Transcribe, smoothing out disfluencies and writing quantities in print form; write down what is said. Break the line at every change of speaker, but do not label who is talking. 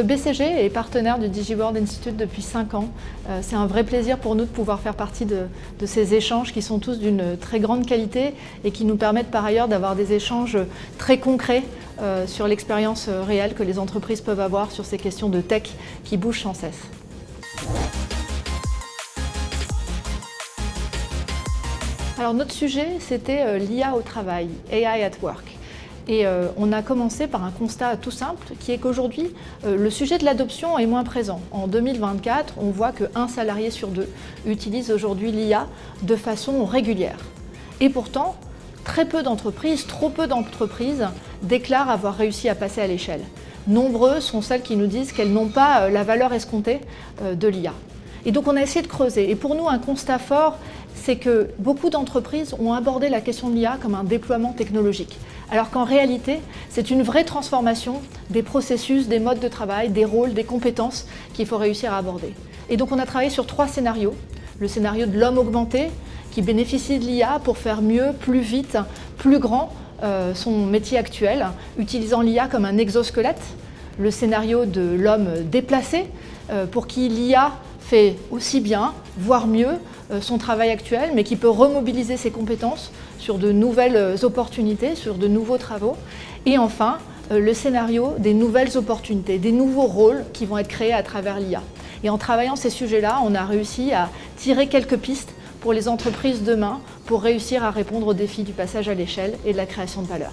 BCG est partenaire du DigiWorld Institute depuis 5 ans. C'est un vrai plaisir pour nous de pouvoir faire partie de ces échanges qui sont tous d'une très grande qualité et qui nous permettent par ailleurs d'avoir des échanges très concrets sur l'expérience réelle que les entreprises peuvent avoir sur ces questions de tech qui bougent sans cesse. Alors notre sujet, c'était l'IA au travail, AI at Work. Et on a commencé par un constat tout simple, qui est qu'aujourd'hui, le sujet de l'adoption est moins présent. En 2024, on voit qu'un salarié sur 2 utilise aujourd'hui l'IA de façon régulière. Et pourtant, très peu d'entreprises, trop peu d'entreprises déclarent avoir réussi à passer à l'échelle. Nombreuses sont celles qui nous disent qu'elles n'ont pas la valeur escomptée de l'IA. Et donc on a essayé de creuser. Et pour nous, un constat fort, c'est que beaucoup d'entreprises ont abordé la question de l'IA comme un déploiement technologique. Alors qu'en réalité, c'est une vraie transformation des processus, des modes de travail, des rôles, des compétences qu'il faut réussir à aborder. Et donc on a travaillé sur 3 scénarios. Le scénario de l'homme augmenté, qui bénéficie de l'IA pour faire mieux, plus vite, plus grand son métier actuel, utilisant l'IA comme un exosquelette. Le scénario de l'homme déplacé, pour qui l'IA fait aussi bien, voire mieux, son travail actuel, mais qui peut remobiliser ses compétences sur de nouvelles opportunités, sur de nouveaux travaux. Et enfin, le scénario des nouvelles opportunités, des nouveaux rôles qui vont être créés à travers l'IA. Et en travaillant ces sujets-là, on a réussi à tirer quelques pistes pour les entreprises demain pour réussir à répondre aux défis du passage à l'échelle et de la création de valeur.